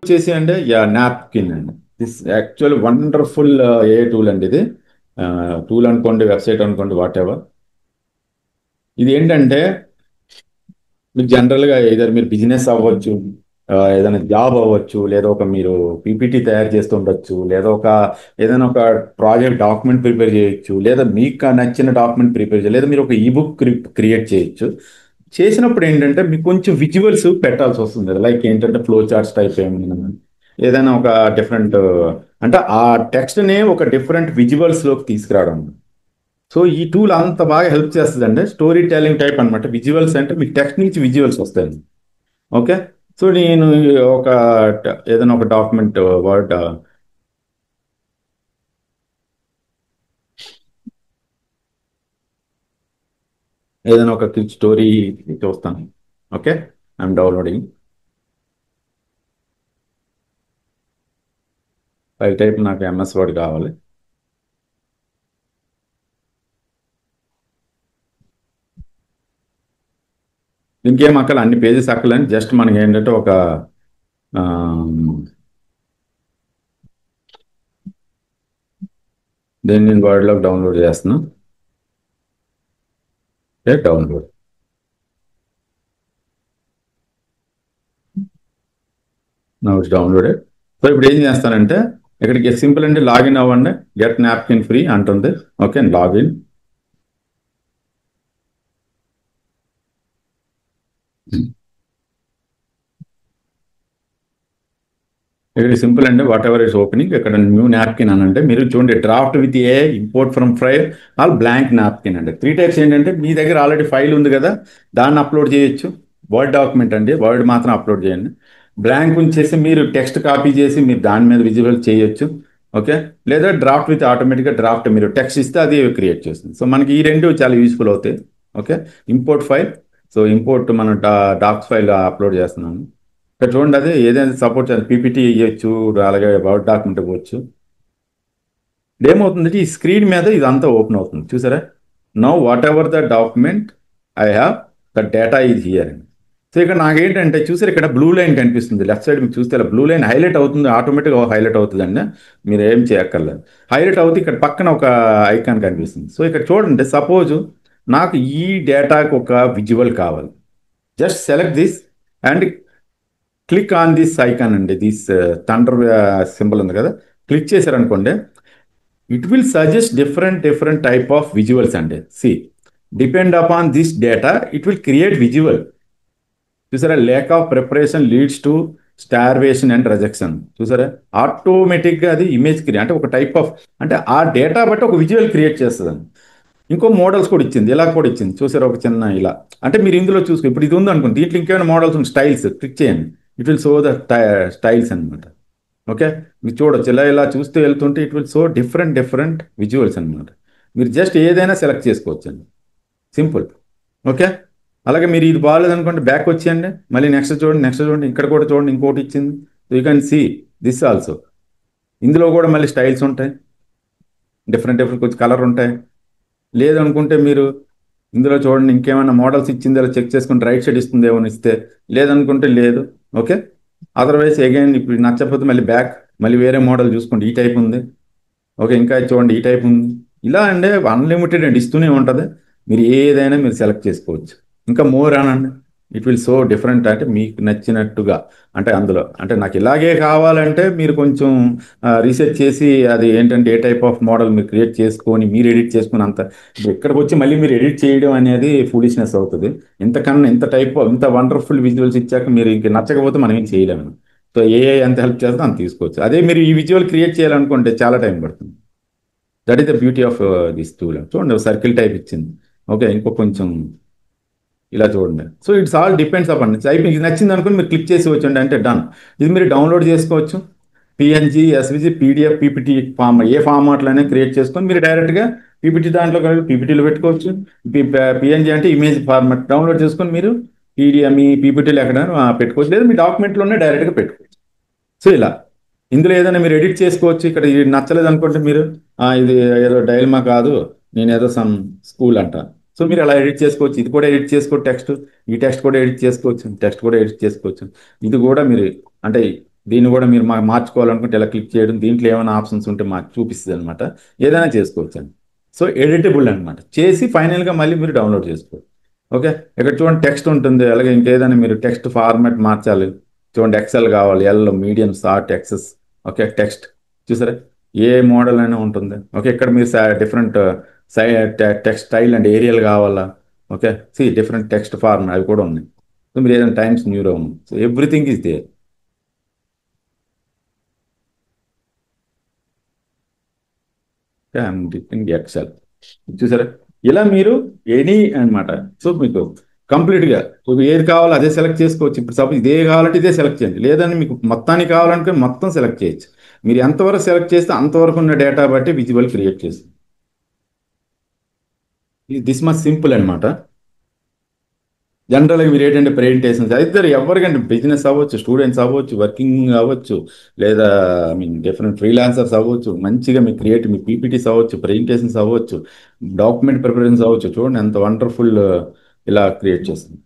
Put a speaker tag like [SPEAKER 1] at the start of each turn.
[SPEAKER 1] వచ్చేసి అంటే నాప్కిన్ అండి. This actual wonderful A tool అండి ఇది. టూల్ అనుకోండి, వెబ్సైట్ అనుకోండి, వాట్ ఎవర్. ఇది ఏంటంటే మీకు జనరల్గా ఏదైనా మీరు బిజినెస్ అవ్వచ్చు, ఏదైనా జాబ్ అవ్వచ్చు, లేదా ఒక మీరు పీపీటీ తయారు చేస్తూ ఉండొచ్చు, లేదా ఏదైనా ఒక ప్రాజెక్ట్ డాక్యుమెంట్ ప్రిపేర్ చేయొచ్చు, లేదా మీకు నచ్చిన డాక్యుమెంట్ ప్రిపేర్ చేయొచ్చు, లేదా మీరు ఒక ఈబుక్ క్రియేట్ చేయొచ్చు. చేసినప్పుడు ఏంటంటే మీకు కొంచెం విజువల్స్ పెట్టాల్సి వస్తుంది. లైక్ ఏంటంటే ఫ్లో చార్ట్స్ టైప్ ఏమైనా, ఏదైనా ఒక డిఫరెంట్, అంటే ఆ టెక్స్ట్ని ఒక డిఫరెంట్ విజువల్స్లోకి తీసుకురావడం. సో ఈ టూల్ అంత బాగా హెల్ప్ చేస్తుందండి. స్టోరీ టెల్లింగ్ టైప్ అనమాట. విజువల్స్ అంటే మీకు టెక్స్ట్ నుంచి విజువల్స్ వస్తాయి. ఓకే. సో నేను ఒక ఏదైనా ఒక డాక్యుమెంట్ వర్డ్, ఏదైనా ఒక క్విక్ స్టోరీ చూస్తాను. Okay, I'm downloading file type. నాకు ఎంఎస్ వర్డ్ కావాలి. ఇంకేం అక్కల అన్ని పేజెస్ అక్కలని, జస్ట్ మనకి ఏంటంటే ఒక దేన్ని నేను వర్డ్లోకి డౌన్లోడ్ చేస్తున్నా. Download. Now it's downloaded. So ఇప్పుడు ఏం చేస్తానంటే ఇక్కడికి సింపుల్ అంటే లాగిన్ అవ్వండి. గెట్ నాప్కిన్ ఫ్రీ అంటుంది. Okay, login. ఇక్కడ సింపుల్ అంటే వాట్ ఎవర్ ఇస్ ఓపెనింగ్. ఇక్కడ న్యూ నాప్కిన్ అని అంటే మీరు చూడండి, draft with a import from file all blank napkin అంటే 3 టైప్స్. ఏంటంటే మీ దగ్గర ఆల్రెడీ ఫైల్ ఉంది కదా, దాన్ని అప్లోడ్ చేయొచ్చు. వర్డ్ డాక్యుమెంట్ అండి, వర్డ్ మాత్రం అప్లోడ్ చేయండి. బ్లాంక్ ఉంచేసి మీరు టెక్స్ట్ కాపీ చేసి మీరు దాని మీద విజువల్ చేయొచ్చు. ఓకే. లేదా డ్రాఫ్ట్ విత్ ఆటోమేటిక్గా డ్రాఫ్ట్ మీరు టెక్స్ట్ ఇస్తే అది క్రియేట్ చేస్తుంది. సో మనకి ఈ రెండు చాలా యూస్ఫుల్ అవుతాయి. Okay. Import file. So import మనం డాక్స్ ఫైల్ అప్లోడ్ చేస్తున్నాము. ఇక్కడ చూడండి, అది ఏదైనా సపోర్ట్ చేయాలి, పీపీటీ ఇవ్వచ్చు, అలాగే వర్డ్ డాక్యుమెంట్ ఇవ్వచ్చు. ఏమవుతుందంటే ఈ స్క్రీన్ మీద ఇదంతా ఓపెన్ అవుతుంది, చూసారా. Now what ever the document I have, the data is here అండి. సో ఇక్కడ నాకేంటంటే చూసారు, ఇక్కడ బ్లూ లైన్ కనిపిస్తుంది లెఫ్ట్ సైడ్. మీకు చూస్తే బ్లూ లైన్ హైలైట్ అవుతుంది, ఆటోమేటిక్గా హైలైట్ అవుతుందండి. మీరు ఏం చేయక్కర్లేదు. హైలైట్ అవుతుంది. ఇక్కడ పక్కన ఒక ఐకాన్ కనిపిస్తుంది. సో ఇక్కడ చూడండి, సపోజ్ నాకు ఈ డేటాకి ఒక విజువల్ కావాలి. Just select this and click on this icon అండి. దిస్ థండర్ సింబల్ ఉంది కదా, క్లిక్ చేశారనుకోండి, it will suggest different type of visuals అండి. See, depend upon this data it will create visual. చూసారా, lack of preparation leads to starvation and rejection. చూసారా, ఆటోమేటిక్గా అది image create అంటే ఒక టైప్ ఆఫ్, అంటే ఆ డేటా బట్టి ఒక విజువల్ క్రియేట్ చేస్తుందండి. ఇంకో మోడల్స్ కూడా ఇచ్చింది, ఇలా కూడా ఇచ్చింది. చూసారా, ఒక చిన్న ఇలా. అంటే మీరు ఇందులో చూసుకో, ఇప్పుడు ఇది ఉంది అనుకోండి, దీంట్లో ఇంకేమైనా మోడల్స్ ఉంది, స్టైల్స్ క్లిక్ చేయండి. It will show the styles అనమాట. ఓకే. మీరు చూడొచ్చు, ఇలా చూస్తూ వెళ్తుంటే it will show different visuals అనమాట. మీరు జస్ట్ ఏదైనా సెలెక్ట్ చేసుకోవచ్చు అండి, సింపుల్. ఓకే. అలాగే మీరు ఇది బాగాలేదనుకోండి, బ్యాక్ వచ్చేయండి, మళ్ళీ నెక్స్ట్ చూడండి, ఇక్కడ కూడా చూడండి, ఇంకోటి ఇచ్చింది. You can see this also. ఇందులో కూడా మళ్ళీ స్టైల్స్ ఉంటాయి, డిఫరెంట్ కొంచెం కలర్ ఉంటాయి. లేదనుకుంటే మీరు ఇందులో చూడండి, ఇంకేమైనా మోడల్స్ ఇచ్చిందో చెక్ చేసుకుని రైట్ సైడ్ ఇస్తుంది ఏమైనా ఇస్తే, లేదనుకుంటే లేదు. ఓకే. అదర్వైజ్ అగైన్ ఇప్పుడు నచ్చకపోతే మళ్ళీ బ్యాక్, మళ్ళీ వేరే మోడల్ చూసుకోండి, ఈ టైప్ ఉంది. ఓకే, ఇంకా చూడండి ఈ టైప్ ఉంది. ఇలా అంటే అన్లిమిటెడ్ అండి, ఇస్తూనే ఉంటుంది. మీరు ఏదైనా మీరు సెలెక్ట్ చేసుకోవచ్చు. ఇంకా మోర్ అనండి, ఇట్ విల్ సో డిఫరెంట్, అంటే మీకు నచ్చినట్టుగా. అంటే అందులో అంటే నాకు ఇలాగే కావాలంటే మీరు కొంచెం రీసెర్చ్ చేసి అది ఏంటంటే ఏ టైప్ ఆఫ్ మోడల్ మీరు క్రియేట్ చేసుకొని మీరు ఎడిట్ చేసుకుని అంత ఇక్కడికి వచ్చి మళ్ళీ మీరు ఎడిట్ చేయడం అనేది ఫూలిష్నెస్ అవుతుంది. ఇంతకన్నా ఇంత వండర్ఫుల్ విజువల్స్ ఇచ్చాక మీరు ఇంక నచ్చకపోతే మనం ఏం చేయలేము. సో ఏఐ ఎంత హెల్ప్ చేస్తే అంత తీసుకోవచ్చు. అదే మీరు ఈ విజువల్ క్రియేట్ చేయాలనుకుంటే చాలా టైం పడుతుంది. That is the beauty of this tool. చూడండి, సర్కిల్ టైప్ ఇచ్చింది. ఓకే, ఇంకో కొంచెం ఇలా చూడండి. So it's all depends upon అయిపోయి ఇది నచ్చింది అనుకుని మీరు క్లిక్ చేసి వచ్చండి అంటే డన్. ఇది మీరు డౌన్లోడ్ చేసుకోవచ్చు. PNG, SVG, PDF, PPT form, ఏ ఫార్మాట్లోనే క్రియేట్ చేసుకొని మీరు డైరెక్ట్గా పీపీటీ దాంట్లో పీపీటీలో పెట్టుకోవచ్చు. పిఎన్జీ అంటే ఇమేజ్ ఫార్మాట్ డౌన్లోడ్ చేసుకొని మీరు పీడిఎఫ్ మీ పీపీటీలో ఎక్కడ పెట్టుకోవచ్చు, లేదా మీ డాక్యుమెంట్లోనే డైరెక్ట్గా పెట్టుకోవచ్చు. సో ఇలా ఇందులో ఏదైనా మీరు ఎడిట్ చేసుకోవచ్చు. ఇక్కడ ఇది నచ్చలేదు అనుకుంటే మీరు ఇది ఏదో డైల్మా కాదు, నేను ఏదో సమ్ స్కూల్ అంట. సో మీరు అలా ఎడిట్ చేసుకోవచ్చు. ఇది కూడా ఎడిట్ చేసుకోవచ్చు, టెక్స్ట్. ఈ టెక్స్ట్ కూడా ఎడిట్ చేసుకోవచ్చు, టెక్స్ట్ కూడా ఎడిట్ చేసుకోవచ్చు. ఇది కూడా మీరు అంటే దీన్ని కూడా మీరు మార్చుకోవాలనుకుంటే ఇలా క్లిక్ చేయడం, దీంట్లో ఏమైనా ఆప్షన్స్ ఉంటే మాకు చూపిస్తుంది అనమాట. ఏదైనా చేసుకోవచ్చు అండి. సో ఎడిటబుల్ అనమాట. చేసి ఫైనల్గా మళ్ళీ మీరు డౌన్లోడ్ చేసుకోవచ్చు. ఓకే, ఇక్కడ చూడండి టెక్స్ట్ ఉంటుంది. అలాగే ఇంకేదైనా మీరు టెక్స్ట్ ఫార్మాట్ మార్చాలి, చూడండి ఎక్సెల్ కావాలి, L, medium, short, XS. Okay, text చూసారా, ఏ మోడల్ అయినా ఉంటుంది. ఓకే, ఇక్కడ మీరు different text style and Arial కావాలా. ఓకే, డిఫరెంట్ టెక్స్ట్ ఫార్మ్ అవి కూడా ఉన్నాయి. సో మీరు ఏదైనా Times New Roman, so everything is there. Excel చూసారా, ఇలా మీరు ఎనీ అన్నమాట. సో మీకు కంప్లీట్గా మీకు ఏది కావాలో అదే సెలెక్ట్ చేసుకోవచ్చు. ఇప్పుడు సపోజ్ ఇదే కావాలంటే ఇదే సెలెక్ట్ చేయండి, లేదని మీకు మొత్తానికి కావాలంటే మొత్తం సెలెక్ట్ చేయొచ్చు. మీరు ఎంతవరకు సెలెక్ట్ చేస్తే అంతవరకు ఉన్న డేటా బట్టి విజువల్ క్రియేట్ చేస్తుంది. దిస్ మచ్ సింపుల్ అనమాట. జనరల్గా మీరు ఏంటంటే ప్రెజెంటేషన్స్ ఇద్దరు ఎవరికంటే బిజినెస్ అవ్వచ్చు, స్టూడెంట్స్ అవ్వచ్చు, వర్కింగ్ అవ్వచ్చు, లేదా ఐ మీన్ డిఫరెంట్ ఫ్రీలాన్సర్స్ అవ్వచ్చు, మంచిగా మీ క్రియేట్ మీ పీపీటీస్ అవ్వచ్చు, ప్రెజెంటేషన్స్ అవ్వచ్చు, డాక్యుమెంట్ ప్రిపరేషన్స్ అవ్వచ్చు. చూడండి ఎంత వండర్ఫుల్ ఇలా క్రియేట్ చేస్తుంది.